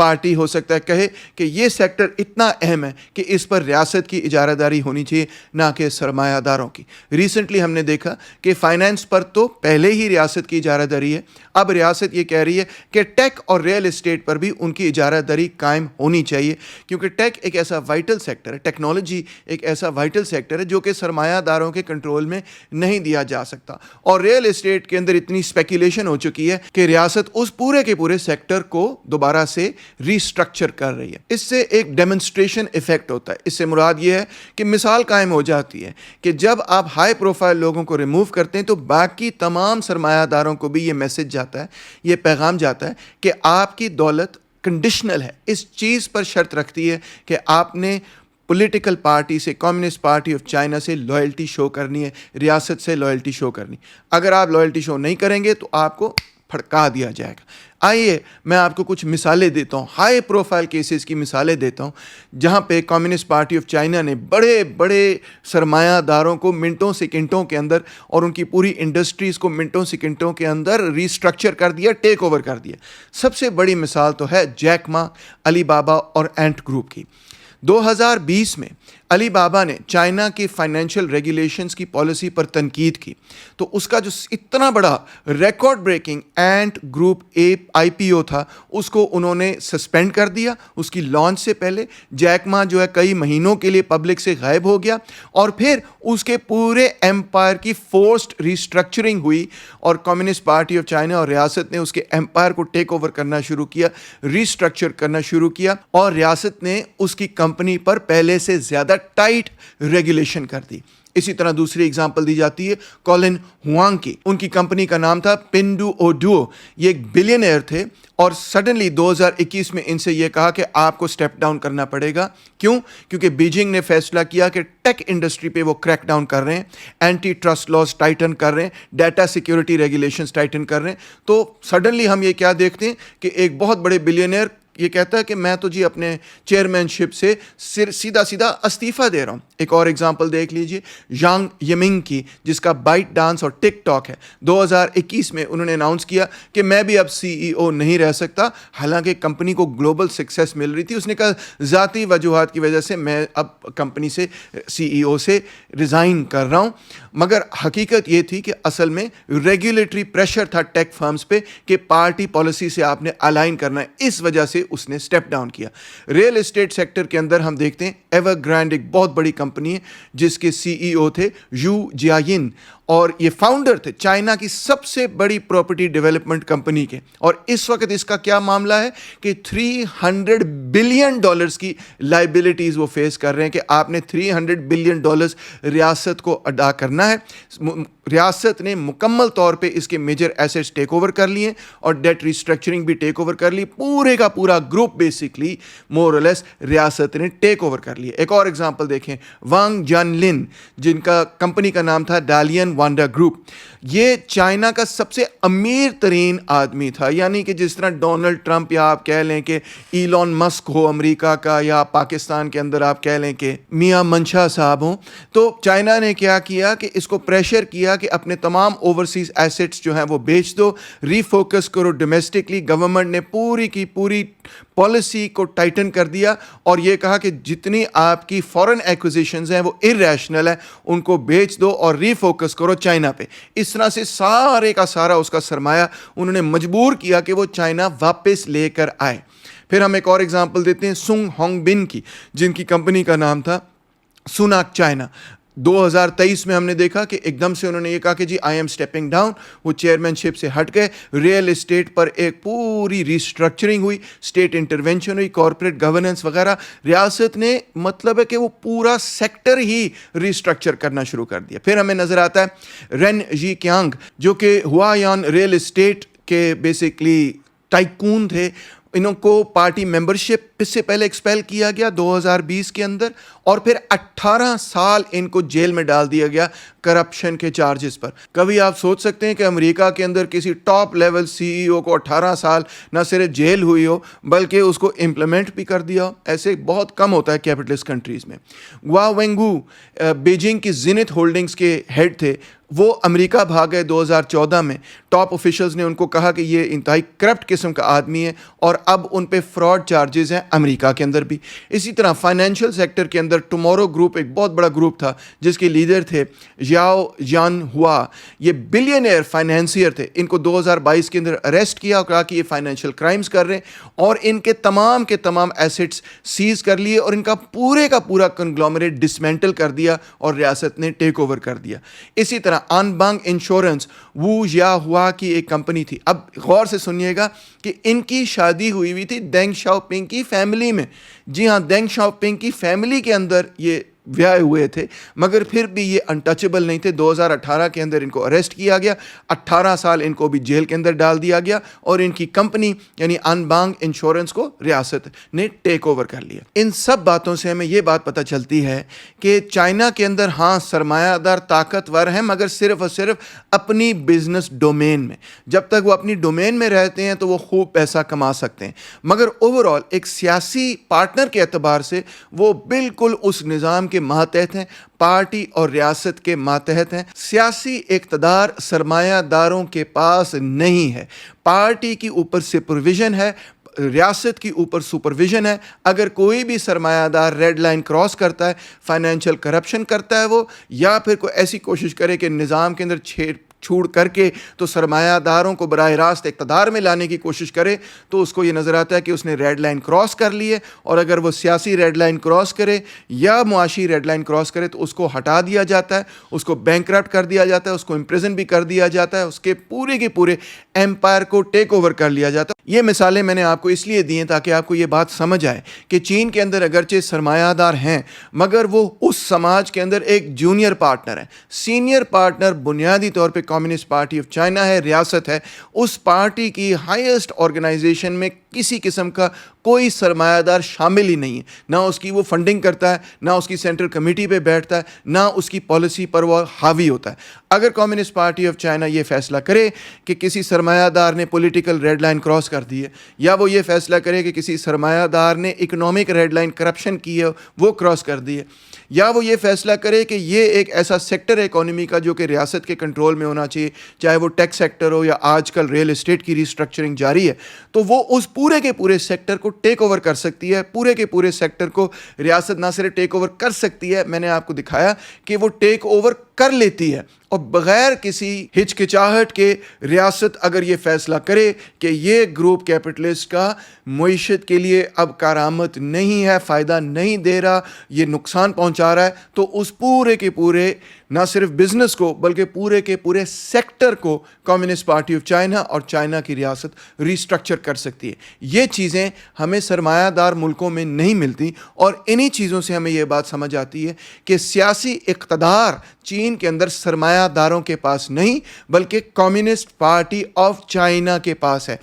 Party ہو سکتا ہے کہے کہ یہ سیکٹر اتنا اہم ہے کہ اس پر ریاست کی اجارہ داری ہونی چاہیے نہ کہ سرمایہ داروں کی. ریسنٹلی ہم نے دیکھا کہ فائنینس پر تو پہلے ہی ریاست کی اجارہ داری ہے, اب ریاست یہ کہہ رہی ہے کہ ٹیک اور ریئل اسٹیٹ پر بھی ان کی اجارہ داری قائم ہونی چاہیے, کیونکہ ٹیک ایک ایسا وائٹل سیکٹر ہے, ٹیکنالوجی ایک ایسا وائٹل سیکٹر ہے جو کہ سرمایہ داروں کے کنٹرول میں نہیں دیا جا سکتا. اور ریئل اسٹیٹ کے اندر اتنی اسپیکولیشن ہو چکی ہے کہ ریاست اس پورے کے پورے سیکٹر کو دوبارہ سے ریسٹرکچر کر رہی ہے. اس سے ایک ڈیمونسٹریشن ایفیکٹ ہوتا ہے. اس سے مراد یہ ہے کہ مثال قائم ہو جاتی ہے کہ جب آپ ہائی پروفائل لوگوں کو ریموو کرتے ہیں تو باقی تمام سرمایہ داروں کو بھی یہ میسج جاتا ہے, یہ پیغام جاتا ہے کہ آپ کی دولت کنڈیشنل ہے, اس چیز پر شرط رکھتی ہے کہ آپ نے پولیٹیکل پارٹی سے, کمیونسٹ پارٹی آف چائنا سے لائلٹی شو کرنی ہے, ریاست سے لائلٹی شو کرنی. اگر آپ لائلٹی شو نہیں کریں گے تو آپ کو پھڑکا دیا جائے گا. آئیے میں آپ کو کچھ مثالیں دیتا ہوں, ہائی پروفائل کیسز کی مثالیں دیتا ہوں جہاں پہ کمیونسٹ پارٹی آف چائنا نے بڑے بڑے سرمایہ داروں کو منٹوں سیکنڈوں کے اندر اور ان کی پوری انڈسٹریز کو منٹوں سیکنڈوں کے اندر ریسٹرکچر کر دیا, ٹیک اوور کر دیا. سب سے بڑی مثال تو ہے جیک ما, علی بابا اور اینٹ گروپ کی. 2020 میں علی بابا نے چائنا کی فائنینشیل ریگولیشنز کی پالیسی پر تنقید کی تو اس کا جو اتنا بڑا ریکارڈ بریکنگ اینٹ گروپ آئی پی او تھا اس کو انہوں نے سسپینڈ کر دیا اس کی لانچ سے پہلے. جیک ما جو ہے کئی مہینوں کے لیے پبلک سے غائب ہو گیا اور پھر اس کے پورے ایمپائر کی فورسڈ ریسٹرکچرنگ ہوئی اور کمیونسٹ پارٹی آف چائنا اور ریاست نے اس کے ایمپائر کو ٹیک اوور کرنا شروع کیا, ریسٹرکچر کرنا شروع کیا اور ریاست نے اس کی کمپنی پر پہلے سے زیادہ ٹائٹ ریگولیشن کر دی. اسی طرح دوسری اگزامپل دی جاتی ہے کولن ہوانگ کی. ان کی کمپنی کا نام تھا پنڈو او ڈو. یہ ایک بلینئر تھے اور سڈنلی 2021 میں ان سے یہ کہا کہ آپ کو سٹیپ ڈاؤن کرنا پڑے گا. کیوں؟ کیونکہ بیجنگ نے فیصلہ کیا کہ ٹیک انڈسٹری پہ وہ کریک ڈاؤن کر رہے ہیں, اینٹی ٹرسٹ لاز ٹائٹن کر رہے ہیں, ڈیٹا سیکیورٹی ریگولیشنز ٹائٹن کر رہے ہیں. تو سڈنلی ہم یہ کیا دیکھتے ہیں کہ ایک بہت بڑے بلینئر یہ کہتا ہے کہ میں تو جی اپنے چیئرمین شپ سے سیدھا استعفیٰ دے رہا ہوں. ایک اور ایگزامپل دیکھ لیجئے ژانگ یمنگ کی جس کا بائٹ ڈانس اور ٹک ٹاک ہے. 2021 میں انہوں نے اناؤنس کیا کہ میں بھی اب سی ای او نہیں رہ سکتا, حالانکہ کمپنی کو گلوبل سکسیس مل رہی تھی. اس نے کہا ذاتی وجوہات کی وجہ سے میں اب کمپنی سے سی ای او سے ریزائن کر رہا ہوں. مگر حقیقت یہ تھی کہ اصل میں ریگولیٹری پریشر تھا ٹیک فرمز پہ کہ پارٹی پالیسی سے آپ نے الائن کرنا ہے, اس وجہ سے اس نے سٹیپ ڈاؤن کیا. ریئل اسٹیٹ سیکٹر کے اندر ہم دیکھتے ہیں ایور گرینڈ ایک بہت بڑی کمپنی ہے جس کے سی ای او تھے یو جیاین اور یہ فاؤنڈر تھے چائنا کی سب سے بڑی پراپرٹی ڈیولپمنٹ کمپنی کے. اور اس وقت اس کا کیا معاملہ ہے کہ $300 بلین کی لائبلٹیز وہ فیس کر رہے ہیں کہ آپ نے $300 بلین ریاست کو ادا کرنا ہے. ریاست نے مکمل طور پہ اس کے میجر ایسیٹس ٹیک اوور کر لیے اور ڈیٹ ریسٹرکچرنگ بھی ٹیک اوور کر لی. پورے کا پورا گروپ بیسکلی مور اور لیس ریاست نے ٹیک اوور کر لیے. ایک اور ایگزامپل دیکھیں وانگ جان لن جن کا کمپنی کا نام تھا ڈالین وانڈا گروپ. یہ چائنا کا سب سے امیر ترین آدمی تھا, یعنی کہ جس طرح ڈونلڈ ٹرمپ یا آپ کہہ لیں کہ ایلون مسک ہو امریکہ کا, یا پاکستان کے اندر آپ کہہ لیں کہ میاں منشا صاحب ہوں. تو چائنا نے کیا کیا کہ اس کو پریشر کیا کہ اپنے تمام اوورسیز ایسٹس جو ہیں وہ بیچ دو, ری فوکس کرو ڈومیسٹکلی. گورنمنٹ نے پوری کی پوری پالیسی کو ٹائٹن کر دیا اور یہ کہا کہ جتنی آپ کی فورن ایکوزیشنز ہیں وہ ارریشنل ہیں, ان کو بیچ دو اور ری فوکس کرو چائنا پہ. اس طرح سے سارے کا سارا اس کا سرمایہ انہوں نے مجبور کیا کہ وہ چائنا واپس لے کر آئے. پھر ہم ایک اور ایگزامپل دیتے ہیں سنگ ہانگ بن کی جن کی کمپنی کا نام تھا سوناک چائنا. 2023 میں ہم نے دیکھا کہ ایک دم سے انہوں نے یہ کہا کہ جی آئی ایم اسٹیپنگ ڈاؤن, وہ چیئرمین شپ سے ہٹ گئے. ریئل اسٹیٹ پر ایک پوری ریسٹرکچرنگ ہوئی, اسٹیٹ انٹرونشن ہوئی, کارپوریٹ گورننس وغیرہ. ریاست نے مطلب ہے کہ وہ پورا سیکٹر ہی ریسٹرکچر کرنا شروع کر دیا. پھر ہمیں نظر آتا ہے رین جی کیانگ جو کہ ہوایان ریئل اسٹیٹ کے بیسکلی ٹائکون تھے. انہوں کو پارٹی ممبرشپ اس سے پہلے ایکسپیل کیا گیا 2020 کے اندر, اور پھر 18 سال ان کو جیل میں ڈال دیا گیا کرپشن کے چارجز پر. کبھی آپ سوچ سکتے ہیں کہ امریکہ کے اندر کسی ٹاپ لیول سی ای او کو 18 سال نہ صرف جیل ہوئی ہو بلکہ اس کو امپلیمنٹ بھی کر دیا ہو؟ ایسے بہت کم ہوتا ہے کیپٹلسٹ کنٹریز میں. وا وینگو بیجنگ کی زینت ہولڈنگز کے ہیڈ تھے, وہ امریکہ بھاگ گئے 2014 میں. ٹاپ آفیشلز نے ان کو کہا کہ یہ انتہائی کرپٹ قسم کا آدمی ہے, اور اب ان پہ فراڈ چارجز ہیں امریکہ کے اندر بھی. اسی طرح فائنینشیل سیکٹر کے اندر ٹمورو گروپ ایک بہت بڑا گروپ تھا جس کے لیڈر تھے ژاؤ جان ہوا. یہ بلینئر فائنینسئر تھے. ان کو 2022 کے اندر اریسٹ کیا اور کہا کہ یہ فائنینشیل کرائمز کر رہے ہیں, اور ان کے تمام ایسٹس سیز کر لیے, اور ان کا پورا کنگلومریٹ ڈسمینٹل کر دیا اور ریاست نے ٹیک اوور کر دیا. اسی طرح آن بانگ انشورنس وو یا ہوا کی ایک کمپنی تھی. اب غور سے سنیے گا کہ ان کی شادی ہوئی تھی دینگ شاؤ پنگ کی فیملی میں. جی ہاں, دینگ شاؤ پنگ کی فیملی کے اندر یہ بیاہ ہوئے تھے, مگر پھر بھی یہ انٹچبل نہیں تھے. 2018 کے اندر ان کو اریسٹ کیا گیا, 18 سال ان کو بھی جیل کے اندر ڈال دیا گیا, اور ان کی کمپنی یعنی ان بانگ انشورنس کو ریاست نے ٹیک اوور کر لیا. ان سب باتوں سے ہمیں یہ بات پتہ چلتی ہے کہ چائنا کے اندر ہاں سرمایہ دار طاقتور ہیں, مگر صرف اور صرف اپنی بزنس ڈومین میں. جب تک وہ اپنی ڈومین میں رہتے ہیں تو وہ خوب پیسہ کما سکتے ہیں, مگر اوور آل ایک سیاسی پارٹنر کے اعتبار سے وہ بالکل اس نظام کے ماتحت ہیں, پارٹی اور ریاست کے ماتحت ہیں. سیاسی اقتدار سرمایہ داروں کے پاس نہیں ہے. پارٹی کی اوپر سپرویژن ہے, ریاست کی اوپر سپرویژن ہے. اگر کوئی بھی سرمایہ دار ریڈ لائن کراس کرتا ہے, فائنینشیل کرپشن کرتا ہے وہ, یا پھر کوئی ایسی کوشش کرے کہ نظام کے اندر چھوڑ کر کے تو سرمایہ داروں کو براہ راست اقتدار میں لانے کی کوشش کرے, تو اس کو یہ نظر آتا ہے کہ اس نے ریڈ لائن کراس کر لی ہے. اور اگر وہ سیاسی ریڈ لائن کراس کرے یا معاشی ریڈ لائن کراس کرے تو اس کو ہٹا دیا جاتا ہے, اس کو بینکرپٹ کر دیا جاتا ہے, اس کو امپریزن بھی کر دیا جاتا ہے, اس کے پورے ایمپائر کو ٹیک اوور کر لیا جاتا ہے. یہ مثالیں میں نے آپ کو اس لیے دی ہیں تاکہ آپ کو یہ بات سمجھ آئے کہ چین کے اندر اگرچہ سرمایہ دار ہیں, مگر وہ اس سماج کے اندر ایک جونیئر پارٹنر ہے. سینئر پارٹنر بنیادی طور پہ کمیونسٹ پارٹی آف چائنا ہے, ریاست ہے. اس پارٹی کی ہائیسٹ آرگنائزیشن میں کسی قسم کا کوئی سرمایہ دار شامل ہی نہیں ہے. نہ اس کی وہ فنڈنگ کرتا ہے, نہ اس کی سینٹرل کمیٹی پہ بیٹھتا ہے, نہ اس کی پالیسی پر وہ حاوی ہوتا ہے. اگر کمیونسٹ پارٹی آف چائنا یہ فیصلہ کرے کہ کسی سرمایہ دار نے پولیٹیکل ریڈ لائن کراس کر دی ہے, یا وہ یہ فیصلہ کرے کہ کسی سرمایہ دار نے اکنامک ریڈ لائن کرپشن کی ہے وہ کراس کر دی ہے, یا وہ یہ فیصلہ کرے کہ یہ ایک ایسا سیکٹر ہے اکانومی کا جو کہ ریاست کے کنٹرول میں ہونا چاہیے, چاہے وہ ٹیکس سیکٹر ہو یا آج کل ریل اسٹیٹ کی ریسٹرکچرنگ جاری ہے, تو وہ اس پورے کے پورے سیکٹر کو ٹیک اوور کر سکتی ہے. پورے کے پورے سیکٹر کو ریاست نہ صرف ٹیک اوور کر سکتی ہے, میں نے آپ کو دکھایا کہ وہ ٹیک اوور کر لیتی ہے, اور بغیر کسی ہچکچاہٹ کے ریاست اگر یہ فیصلہ کرے کہ یہ گروپ کیپٹلسٹ کا معیشت کے لیے اب کارآمد نہیں ہے, فائدہ نہیں دے رہا, یہ نقصان پہنچا رہا ہے, تو اس پورے کے پورے نہ صرف بزنس کو بلکہ پورے کے پورے سیکٹر کو کمیونسٹ پارٹی آف چائنا اور چائنا کی ریاست ریسٹرکچر کر سکتی ہے. یہ چیزیں ہمیں سرمایہ دار ملکوں میں نہیں ملتی, اور انہی چیزوں سے ہمیں یہ بات سمجھ آتی ہے کہ سیاسی اقتدار چین کے اندر سرمایہ داروں کے پاس نہیں بلکہ کمیونسٹ پارٹی آف چائنا کے پاس ہے.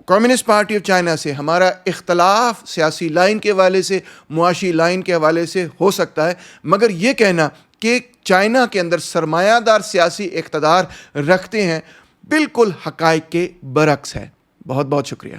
کمیونسٹ پارٹی آف چائنا سے ہمارا اختلاف سیاسی لائن کے حوالے سے, معاشی لائن کے حوالے سے ہو سکتا ہے, مگر یہ کہنا کہ چائنا کے اندر سرمایہ دار سیاسی اقتدار رکھتے ہیں بالکل حقائق کے برعکس ہے. بہت بہت شکریہ.